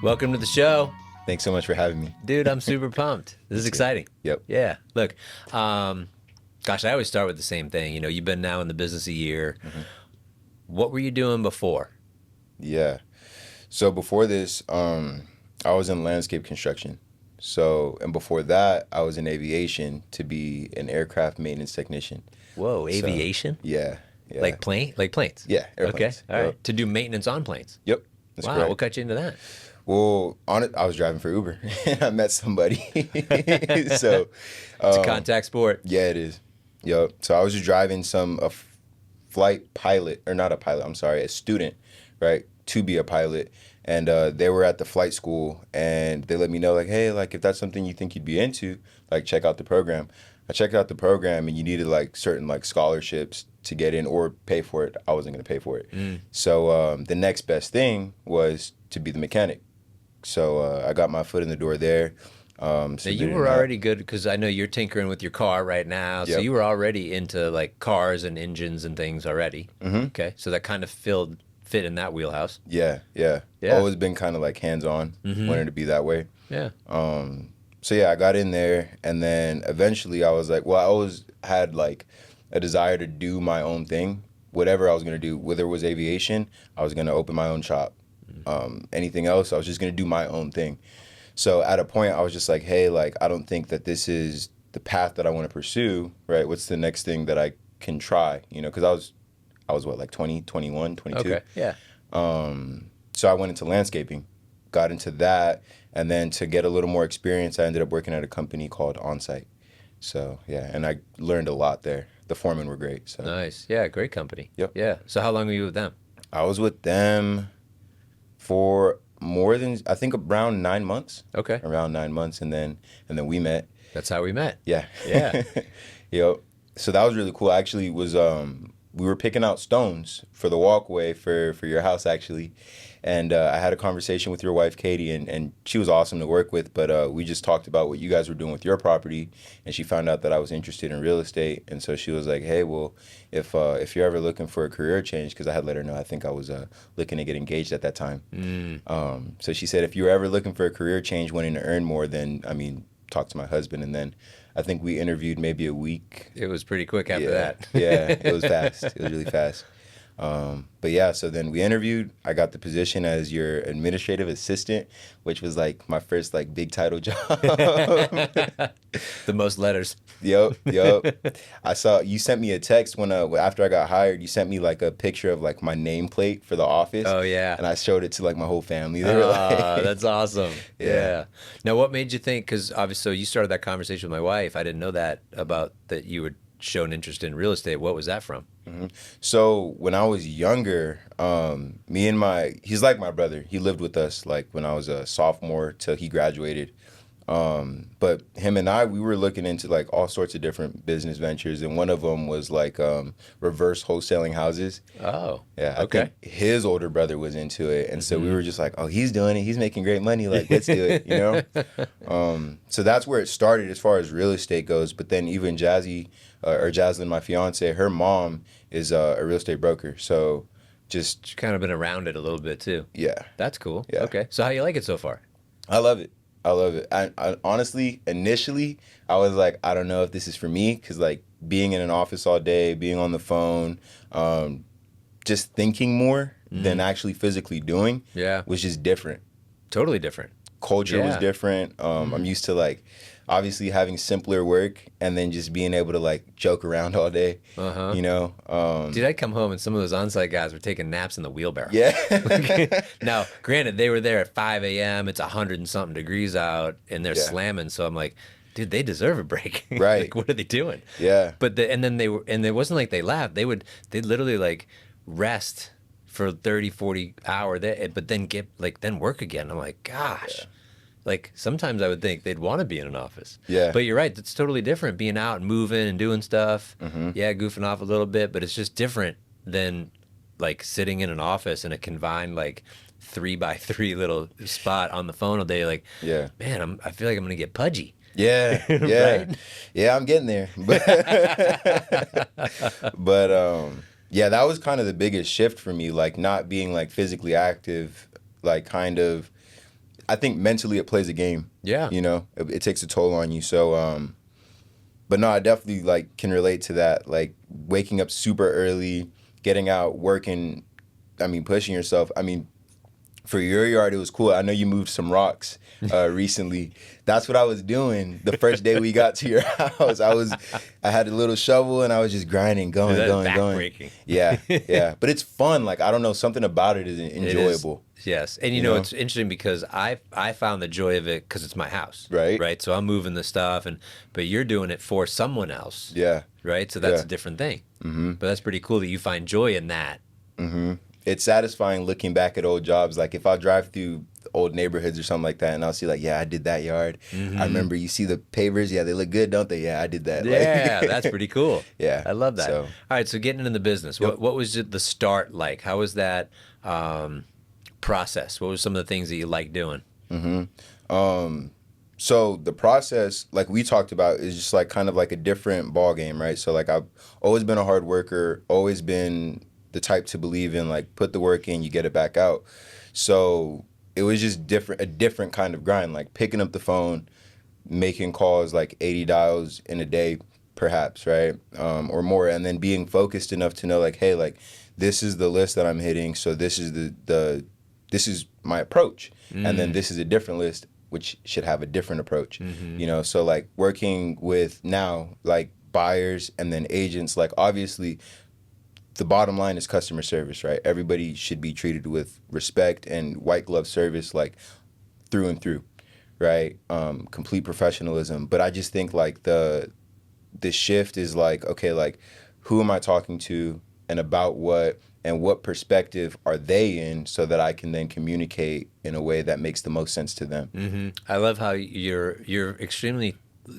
Welcome to the show. Thanks so much for having me. Dude, I'm super pumped. This is exciting. Yep. Yeah. Look, gosh, I always start with the same thing. You know, you've been now in the business a year. Mm-hmm. What were you doing before? Yeah. So before this, I was in landscape construction. And before that, I was in aviation to be an aircraft maintenance technician. Whoa, aviation? Yeah. Like planes? Yeah, airplanes. Okay, all right. To do maintenance on planes? Yep. That's wow, correct. what got you into that? Well, I was driving for Uber and I met somebody. It's a contact sport. Yeah, it is. Yep. So I was just driving a flight pilot, or not a pilot, I'm sorry, a student, right, to be a pilot. And they were at the flight school and they let me know, like, hey, like, if that's something you think you'd be into, like, check out the program. I checked out the program and you needed, like, certain, like, scholarships to get in or pay for it. I wasn't going to pay for it. So the next best thing was to be the mechanic. So I got my foot in the door there. Now you were already good, because I know you're tinkering with your car right now. Yep. So you were already into like cars and engines and things already. Mm-hmm. Okay, so that kind of fit in that wheelhouse. Yeah. Always been kind of like hands-on, wanted to be that way. Yeah. So yeah, I got in there, and then eventually I was like, well, I always had like a desire to do my own thing. Whatever I was going to do, whether it was aviation, I was going to open my own shop. Anything else, I was just going to do my own thing. So at a point, I was just like, hey, like, I don't think that this is the path that I want to pursue, right? What's the next thing that I can try, you know? Because I was what, like 20, 21, 22? Okay, yeah. So I went into landscaping, got into that, and then to get a little more experience, I ended up working at a company called Onsite. So, yeah, and I learned a lot there. The foremen were great. So. Nice. Yeah, great company. Yep. Yeah. So how long were you with them? I was with them for more than, I think, around 9 months. Okay. Around 9 months, and then we met. That's how we met. Yeah. Yeah. Yep. So that was really cool. I actually was we were picking out stones for the walkway for your house, actually. And I had a conversation with your wife, Katie, and she was awesome to work with. But we just talked about what you guys were doing with your property, and she found out that I was interested in real estate. And so she was like, hey, well, if you're ever looking for a career change, because I had let her know I think I was looking to get engaged at that time. So she said, if you're ever looking for a career change, wanting to earn more, then, I mean, talk to my husband. And then I think we interviewed maybe a week. It was pretty quick after that. Yeah, it was fast. It was really fast. But yeah, so then we interviewed. I got the position as your administrative assistant, which was like my first like big title job. The most letters. Yep. I saw you sent me a text when after I got hired. You sent me like a picture of like my nameplate for the office. Oh yeah. And I showed it to like my whole family. They were like, that's awesome. Yeah. Now, what made you think? Because obviously, so you started that conversation with my wife. I didn't know that about that you would show an interest in real estate. What was that from? Mm-hmm. So when I was younger, he's like my brother. He lived with us like when I was a sophomore till he graduated. But him and we were looking into like all sorts of different business ventures, and one of them was like reverse wholesaling houses. Oh, yeah. Okay. I think his older brother was into it, and so we were just like, oh, he's doing it. He's making great money. Like, let's do it, you know. So that's where it started as far as real estate goes. But then even Jaslyn, my fiance, her mom is a real estate broker. So just kind of been around it a little bit too. Yeah. That's cool. Yeah. Okay. So how you like it so far? I love it. I honestly, initially, I was like, I don't know if this is for me, because like being in an office all day, being on the phone, just thinking more than actually physically doing was just different. Totally different. Culture was different. I'm used to like obviously having simpler work and then just being able to like joke around all day, you know. Dude, I'd come home and some of those on-site guys were taking naps in the wheelbarrow. Yeah. Now, granted, they were there at 5 a.m. It's 100 and something degrees out, and they're slamming. So I'm like, dude, they deserve a break. Right. Like, what are they doing? Yeah. But and it wasn't like they laughed. They'd literally like rest for 30, 40 hours, but then then work again. I'm like, gosh. Yeah. Like, sometimes I would think they'd want to be in an office. Yeah. But you're right. It's totally different being out and moving and doing stuff. Yeah, goofing off a little bit, but it's just different than, like, sitting in an office in a confined, like, 3x3 little spot on the phone all day. Like, man, I feel like I'm going to get pudgy. Yeah. Right? Yeah, I'm getting there. But yeah, that was kind of the biggest shift for me, like, not being, like, physically active, like, kind of I think mentally it plays a game. Yeah. You know, it takes a toll on you. So, but no, I definitely like can relate to that. Like waking up super early, getting out, working. I mean, pushing yourself. I mean, for your yard, it was cool. I know you moved some rocks recently. That's what I was doing the first day we got to your house. I had a little shovel and I was just grinding, going. Yeah, yeah. But it's fun. Like I don't know, something about it is enjoyable. Yes, and you know it's interesting because I found the joy of it because it's my house, right. So I'm moving the stuff, but you're doing it for someone else, yeah, right. So that's a different thing. Mm-hmm. But that's pretty cool that you find joy in that. Mm-hmm. It's satisfying looking back at old jobs. Like if I drive through old neighborhoods or something like that, and I'll see like, yeah, I did that yard. Mm-hmm. I remember you see the pavers. Yeah, they look good, don't they? Yeah, I did that. Yeah, that's pretty cool. Yeah, I love that. So, all right, so getting into the business, what was the start like? How was that process? What were some of the things that you like doing? Mm-hmm. So the process, like we talked about, is just like kind of like a different ball game, right? So like I've always been a hard worker, always been the type to believe in like put the work in, you get it back out. So it was just a different kind of grind, like picking up the phone, making calls like 80 dials in a day, perhaps, right? Or more, and then being focused enough to know like, hey, like this is the list that I'm hitting, so this is this is my approach, and then this is a different list which should have a different approach. You know, so like working with now like buyers and then agents, like obviously the bottom line is customer service, right? Everybody should be treated with respect and white glove service, like through and through, right? Complete professionalism. But I just think like the shift is like, okay, like who am I talking to and about what, and what perspective are they in, so that I can then communicate in a way that makes the most sense to them. Mm-hmm. I love how you're extremely,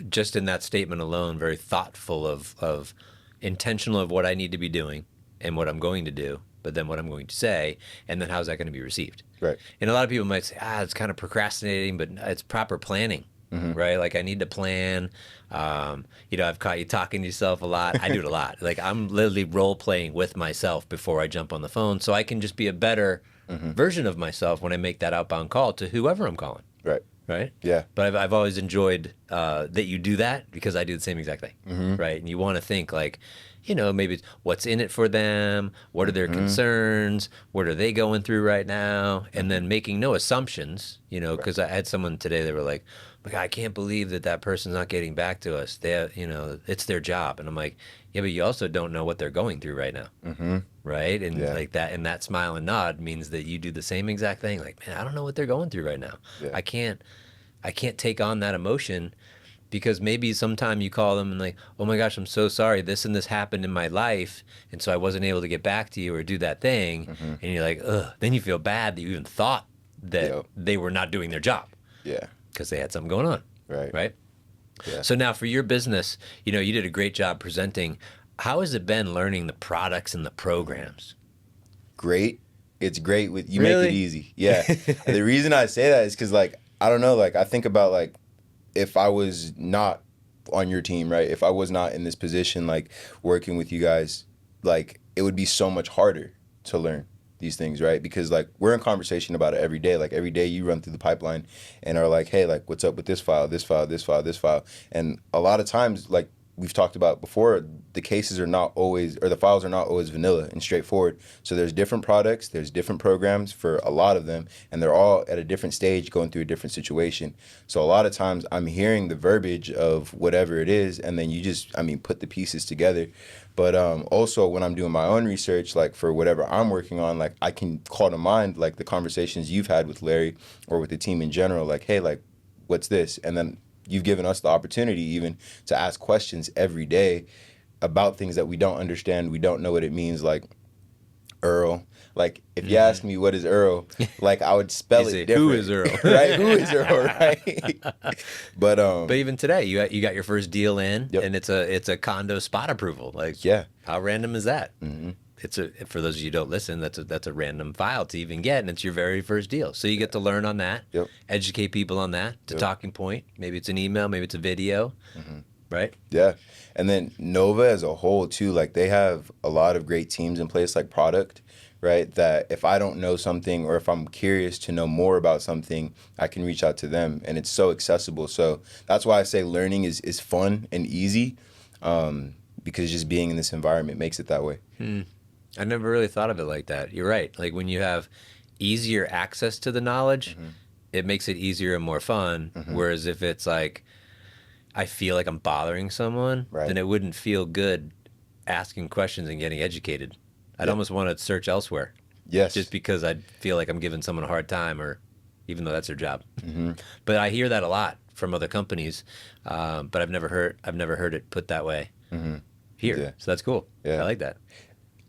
just in that statement alone, very thoughtful of intentional of what I need to be doing and what I'm going to do, but then what I'm going to say, and then how's that going to be received? Right. And a lot of people might say, it's kind of procrastinating, but it's proper planning, right? Like I need to plan. You know, I've caught you talking to yourself a lot. I do it a lot. Like I'm literally role playing with myself before I jump on the phone, so I can just be a better version of myself when I make that outbound call to whoever I'm calling. Right. Right? Yeah. But I've always enjoyed that you do that, because I do the same exact thing, right? And you want to think like, you know, maybe it's what's in it for them, what are their concerns, what are they going through right now, and then making no assumptions, you know, because I had someone today, they were like, I can't believe that person's not getting back to us. They, you know, it's their job. And I'm like, yeah, but you also don't know what they're going through right now, right? And like that, and that smile and nod means that you do the same exact thing. Like, man, I don't know what they're going through right now. Yeah. I can't take on that emotion, because maybe sometime you call them and like, oh my gosh, I'm so sorry, this and this happened in my life, and so I wasn't able to get back to you or do that thing, and you're like, ugh. Then you feel bad that you even thought that they were not doing their job. Yeah. Because they had something going on. Right. Right? Yeah. So now for your business, you know, you did a great job presenting. How has it been learning the products and the programs? Great. It's great. Make it easy. Yeah. The reason I say that is because, like, I don't know, like, I think about, like, if I was not on your team, right? If I was not in this position, like, working with you guys, like, it would be so much harder to learn these things, right? Because like we're in conversation about it every day. Like every day you run through the pipeline and are like, hey, like what's up with this file, this file, this file, this file. And a lot of times, like we've talked about before, the cases are not always, or the files are not always vanilla and straightforward. So there's different products, there's different programs for a lot of them, and they're all at a different stage going through a different situation. So a lot of times I'm hearing the verbiage of whatever it is, and then you just, put the pieces together. But also when I'm doing my own research, like for whatever I'm working on, like I can call to mind like the conversations you've had with Larry or with the team in general, like, hey, like, what's this? And then you've given us the opportunity even to ask questions every day about things that we don't understand. We don't know what it means, like Earl. Like, if you ask me what is Earl, like I would spell it different. Who is Earl? Right? Who is Earl? Right? But even today, you got your first deal in, and it's a condo spot approval. Like, how random is that? Mm-hmm. For those of you who don't listen, that's a random file to even get, and it's your very first deal. So you get to learn on that, educate people on that. It's a talking point. Maybe it's an email, maybe it's a video, right? Yeah, and then Nova as a whole too. Like they have a lot of great teams in place, like product, right? That if I don't know something or if I'm curious to know more about something, I can reach out to them, and it's so accessible. So that's why I say learning is fun and easy, because just being in this environment makes it that way. I never really thought of it like that. You're right. Like when you have easier access to the knowledge, it makes it easier and more fun. Whereas if it's like, I feel like I'm bothering someone, Right. then it wouldn't feel good asking questions and getting educated. I'd almost want to search elsewhere. Yes. Just because I feel like I'm giving someone a hard time, or even though that's their job. But I hear that a lot from other companies, but I've never heard it put that way here. Yeah. So that's cool. Yeah. I like that.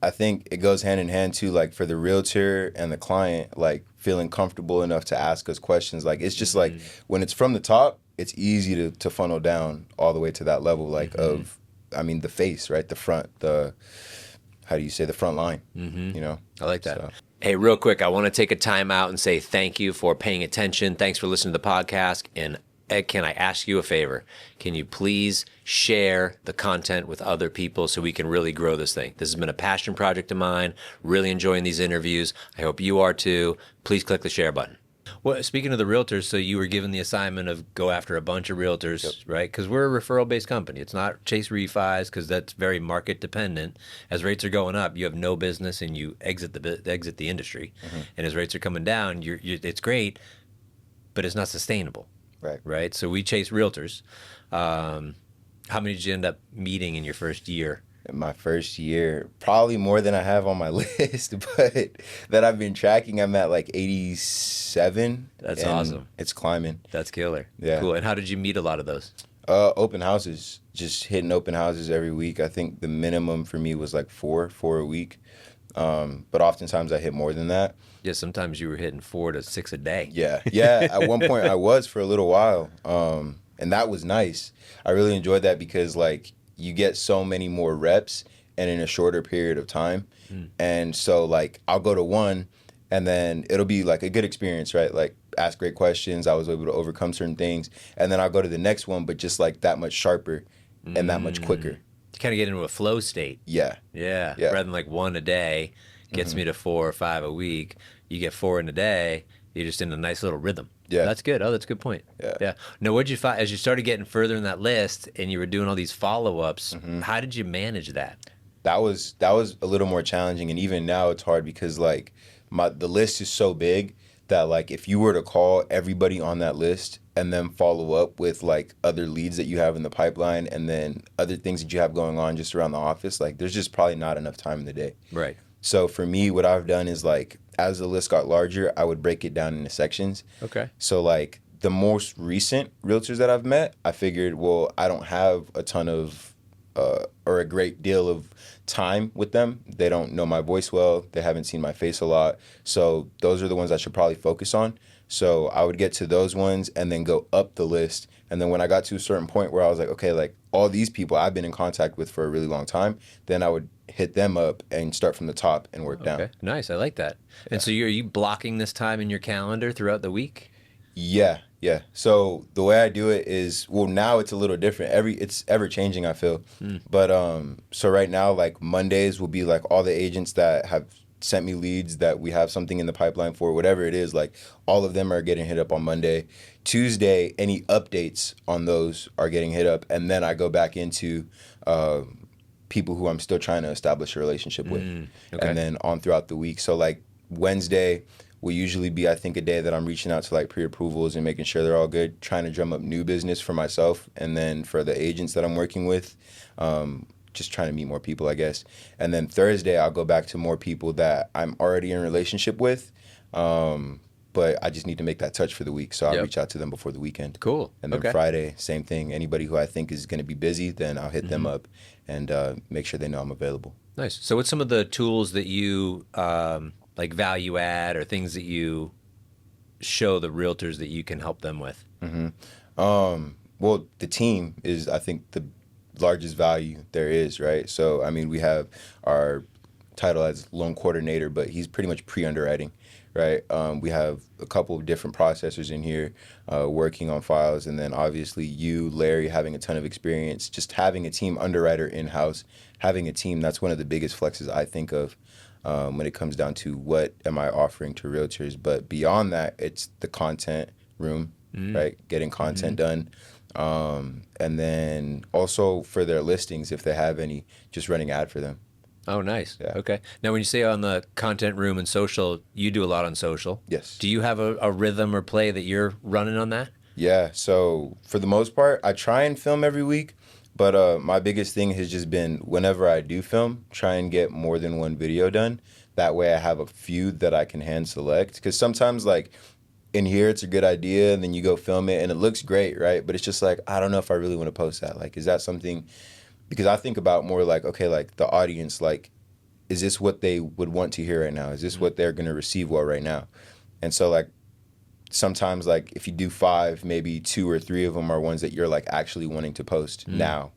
I think it goes hand in hand too, like for the realtor and the client, like feeling comfortable enough to ask us questions. Like it's just like when it's from the top, it's easy to funnel down all the way to that level, like of, I mean, the face, right? The front, how do you say, the front line, you know? I like that. So. Hey, real quick, I want to take a time out and say thank you for paying attention. Thanks for listening to the podcast. And Ed, can I ask you a favor? Can you please share the content with other people so we can really grow this thing? This has been a passion project of mine. Really enjoying these interviews. I hope you are too. Please click the share button. Well, speaking of the realtors, so you were given the assignment of go after a bunch of realtors, right? Because we're a referral-based company. It's not chase refis, because that's very market dependent. As rates are going up, you have no business and you exit the industry. And as rates are coming down, it's great, but it's not sustainable. Right. So we chase realtors. How many did you end up meeting in your first year? In my first year, probably more than I have on my list, but that I've been tracking, I'm at like 87. That's awesome. It's climbing. That's killer. Yeah. Cool. And how did you meet a lot of those? Open houses, just hitting open houses every week. I think the minimum for me was like four a week. But oftentimes I hit more than that. Yeah, sometimes you were hitting 4 to 6 a day. Yeah. At one point I was for a little while. And that was nice. I really enjoyed that because like you get so many more reps and in a shorter period of time. And so like I'll go to one and then it'll be like a good experience, right? Like ask great questions. I was able to overcome certain things. And then I'll go to the next one, but just like that much sharper and that much quicker. You kind of get into a flow state. Yeah. Rather than like 1 a day gets me to 4 or 5 a week. You get 4 in a day. You're just in a nice little rhythm. Yeah. That's good. Oh, that's a good point. Yeah. Now, what'd you find as you started getting further in that list and you were doing all these follow-ups? How did you manage that? That was a little more challenging, and even now it's hard because like the list is so big that like if you were to call everybody on that list and then follow up with like other leads that you have in the pipeline and then other things that you have going on just around the office, like there's just probably not enough time in the day. Right. So for me, what I've done is like as the list got larger, I would break it down into sections. Okay. So like the most recent realtors that I've met, I figured, well, I don't have a ton of or a great deal of time with them. They don't know my voice well. They haven't seen my face a lot. So those are the ones I should probably focus on. So I would get to those ones and then go up the list. And then when I got to a certain point where I was like, okay, like all these people I've been in contact with for a really long time, then I would hit them up and start from the top and work down. Nice. I like that. And so are you blocking this time in your calendar throughout the week? Yeah. So the way I do it is, well, now it's a little different. It's ever changing, I feel. But so right now, like Mondays will be like all the agents that have sent me leads that we have something in the pipeline for, whatever it is, like all of them are getting hit up on Monday. Tuesday, any updates on those are getting hit up. And then I go back into people who I'm still trying to establish a relationship with. And then on throughout the week. So like Wednesday will usually be, I think, a day that I'm reaching out to like pre-approvals and making sure they're all good, trying to drum up new business for myself. And then for the agents that I'm working with, just trying to meet more people, I guess. And then Thursday, I'll go back to more people that I'm already in a relationship with. But I just need to make that touch for the week. So I'll reach out to them before the weekend. Cool. And then Friday, same thing. Anybody who I think is going to be busy, then I'll hit them up and make sure they know I'm available. Nice. So what's some of the tools that you like value add or things that you show the realtors that you can help them with? Well, the team is, I think, the largest value there is, right? So, I mean, we have our title as loan coordinator, but he's pretty much pre-underwriting, right? We have a couple of different processors in here working on files, and then obviously you, Larry, having a ton of experience, just having a team underwriter in-house, having a team, that's one of the biggest flexes I think of. when it comes down to what am I offering to realtors. But beyond that, it's the content room, right? Getting content done. And then also for their listings, if they have any, just running ad for them. Oh, nice. Yeah. Okay. Now, when you say on the content room and social, you do a lot on social. Yes. Do you have a rhythm or play that you're running on that? Yeah. So for the most part, I try and film every week. But my biggest thing has just been whenever I do film, try and get more than one video done. That way I have a few that I can hand select. Because sometimes, like, in here, it's a good idea, and then you go film it, and it looks great, right? But it's just like, I don't know if I really want to post that. Like, is that something... Because I think about more like, okay, like, the audience, like, is this what they would want to hear right now? Is this what they're going to receive well right now? And so, like, sometimes, like, if you do 5, maybe 2 or 3 of them are ones that you're like actually wanting to post now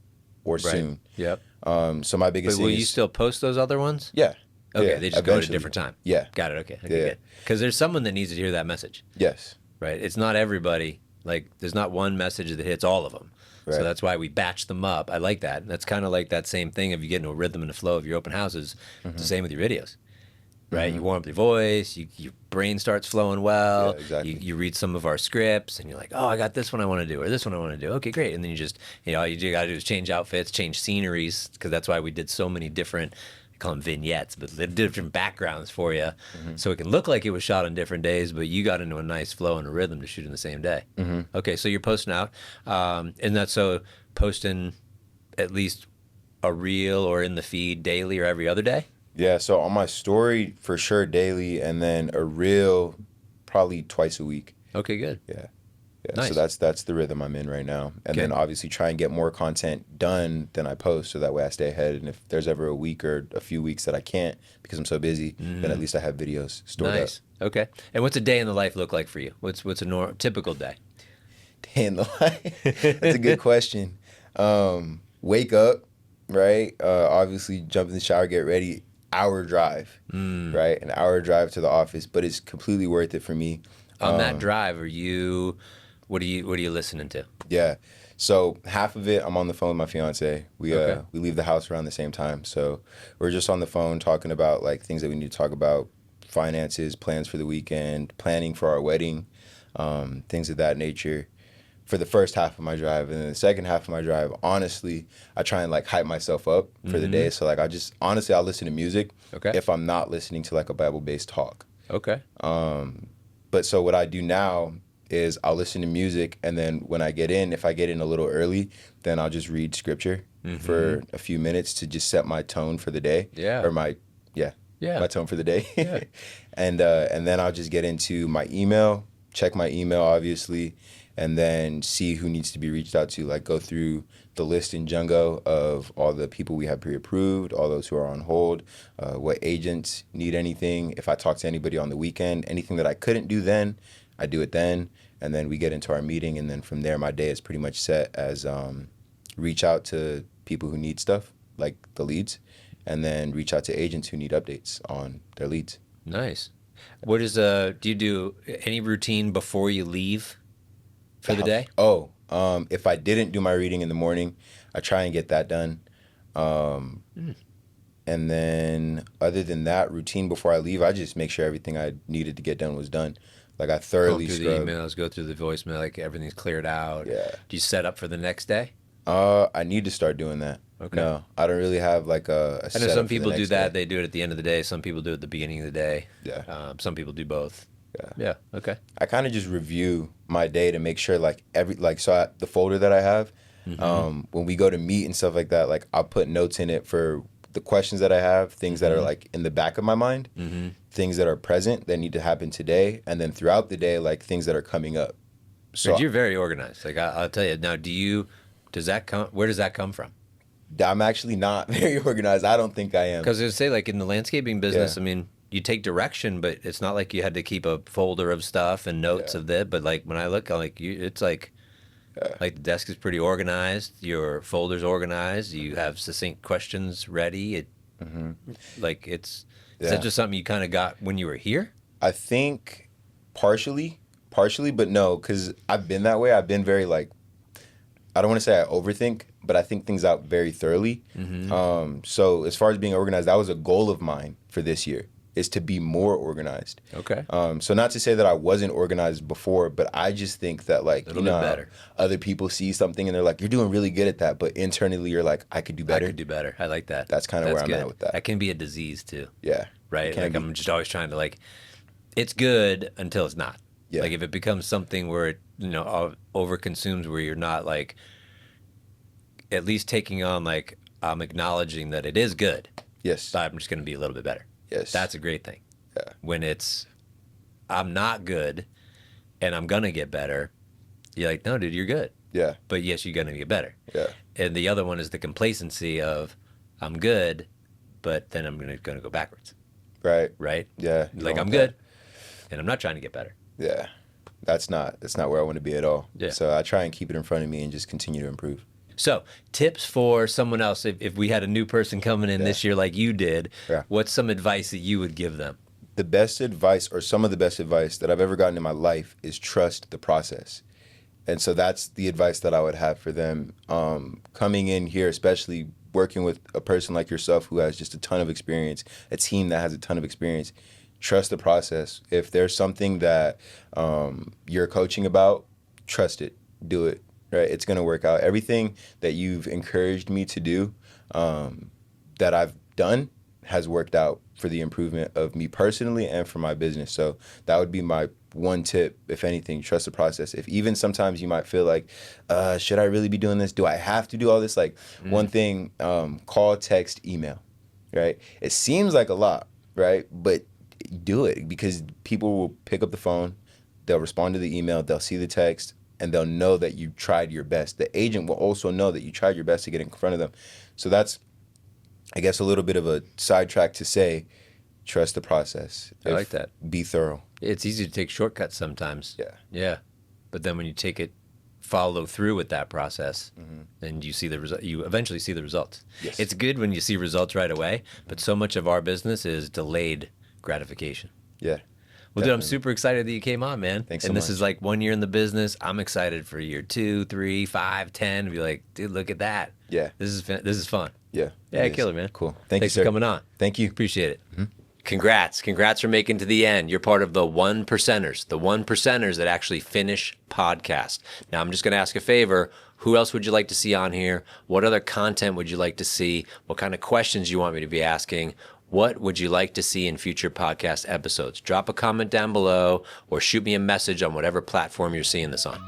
or soon. Yep. So my biggest But thing will you is, still post those other ones? yeah. Okay, Yeah, they just go at a eventually. different time. Yeah. Got it. Okay. Yeah. Because there's someone that needs to hear that message, Yes. right? It's not everybody. Like, there's not one message that hits all of them. So Right. that's why we batch them up. I like that. That's kind of like that same thing of you get into a rhythm and a flow of your open houses. It's the same with your videos, right? You warm up your voice, your brain starts flowing well. Yeah, exactly. You read some of our scripts, and you're like, oh, I got this one I want to do, or this one I want to do. Okay, great. And then you just, all you got to do is change outfits, change sceneries, because that's why we did so many different, I call them vignettes, but different backgrounds for you, so it can look like it was shot on different days, but you got into a nice flow and a rhythm to shoot in the same day. Okay, so you're posting out, and that's so posting at least a reel or in the feed daily or every other day. Yeah, so on my story, for sure, daily, and then a reel probably twice a week. Okay, good. Yeah. Yeah, Nice. so that's the rhythm I'm in right now. And Okay. then obviously try and get more content done than I post, so that way I stay ahead. And if there's ever a week or a few weeks that I can't because I'm so busy, then at least I have videos stored Nice. Okay. And what's a day in the life look like for you? What's a typical day? up. Day in the life. That's a good question. Wake up, right? Obviously jump in the shower, get ready. Hour drive, right? An hour drive to the office, but it's completely worth it for me. On that drive, what are you listening to? Yeah. So half of it, I'm on the phone with my fiance. We Okay. we leave the house around the same time. So we're just on the phone talking about like things that we need to talk about, finances, plans for the weekend, planning for our wedding, things of that nature. For the first half of my drive, and then the second half of my drive, honestly, I try and like hype myself up for the day. So like I'll listen to music Okay. if I'm not listening to like a Bible-based talk. Okay. But so what I do now is I'll listen to music, and then when I get in, if I get in a little early, then I'll just read scripture for a few minutes to just set my tone for the day. Yeah. Or Yeah. my tone for the day. Yeah. And then I'll just get into my email, check my email, obviously, and then see who needs to be reached out to. Like go through the list in Django of all the people we have pre-approved, all those who are on hold, what agents need anything. If I talk to anybody on the weekend, anything that I couldn't do then, I do it then. And then we get into our meeting, and then from there, my day is pretty much set as reach out to people who need stuff, like the leads, and then reach out to agents who need updates on their leads. Nice. What is do you do any routine before you leave for the day? Oh, if I didn't do my reading in the morning, I try and get that done. And then other than that, routine before I leave, I just make sure everything I needed to get done was done. Like I Go thoroughly through scrub. the emails, go through the voicemail, like everything's cleared out. Yeah. Do you set up for the next day? I need to start doing that. Okay. No, I don't really have like a I know setup some for the people do next that. day. They do it at the end of the day. Some people do it at the beginning of the day. Yeah. Some people do both. Yeah. Yeah. Okay. I kind of just review my day to make sure like the folder that I have, when we go to meet and stuff like that, like I'll put notes in it for the questions that I have, things that are like in the back of my mind, things that are present that need to happen today, and then throughout the day, like things that are coming up. So But you're very organized. Like I'll tell you now. Where does that come from? I'm actually not very organized. I don't think I am. Because I say, like in the landscaping business, Yeah. I mean, you take direction, but it's not like you had to keep a folder of stuff and notes Yeah. of that. But like when I look, it's like the desk is pretty organized. Your folder's organized. You have succinct questions ready. Is Yeah. that just something you kind of got when you were here? I think partially, but no, because I've been that way. I've been very like, I don't want to say I overthink, but I think things out very thoroughly. So as far as being organized, that was a goal of mine for this year, is to be more organized. Okay. So not to say that I wasn't organized before, but I just think that, like, A little bit better. Other people see something and they're like, you're doing really good at that, but internally you're like, I could do better. I could do better. I like that. That's kind of where I'm good. at with that. That can be a disease too. Yeah. Right? Like I'm just always trying to, like, it's good until it's not. Yeah. Like if it becomes something where it, overconsumes, where you're not, like, at least taking on, like, I'm acknowledging that it is good. Yes. I'm just going to be a little bit better. Yes. That's a great thing. Yeah. When it's, I'm not good and I'm going to get better, you're like, no, dude, you're good. Yeah. But yes, you're going to get better. Yeah. And the other one is the complacency of, I'm good, but then I'm going to go backwards. Right. Right? Yeah. Like, I'm good and I'm not trying to get better. Yeah. That's not where I want to be at all. Yeah. So I try and keep it in front of me and just continue to improve. So, tips for someone else, if we had a new person coming in this year like you did, what's some advice that you would give them? The best advice, or some of the best advice that I've ever gotten in my life, is trust the process. And so that's the advice that I would have for them. Coming in here, especially working with a person like yourself who has just a ton of experience, a team that has a ton of experience, trust the process. If there's something that you're coaching about, trust it, do it. Right, it's gonna work out. Everything that you've encouraged me to do, that I've done, has worked out for the improvement of me personally and for my business. So that would be my one tip, if anything. Trust the process. If even sometimes you might feel like, should I really be doing this? Do I have to do all this? Like, one thing, call, text, email. Right, it seems like a lot, right? But do it, because people will pick up the phone, they'll respond to the email, they'll see the text, and they'll know that you tried your best. The agent will also know that you tried your best to get in front of them. So that's, I guess, a little bit of a sidetrack to say, trust the process. I like that. Be thorough. It's easy to take shortcuts sometimes. Yeah. Yeah. But then when you follow through with that process, and you see the result, you eventually see the results. Yes. It's good when you see results right away, but so much of our business is delayed gratification. Yeah. Well, dude, I'm super excited that you came on, man. Thanks so and this much. is like 1 year in the business. I'm excited for year 2, 3, 5, 10 to be like, dude, look at that. Yeah. This is fun. Yeah. Yeah, killer, man. Cool. Thanks you, for sir. coming on. Thank you. Appreciate it. Congrats for making it to the end. You're part of the 1%ers, the 1%ers that actually finish podcasts. Now, I'm just going to ask a favor. Who else would you like to see on here? What other content would you like to see? What kind of questions you want me to be asking? What would you like to see in future podcast episodes? Drop a comment down below or shoot me a message on whatever platform you're seeing this on.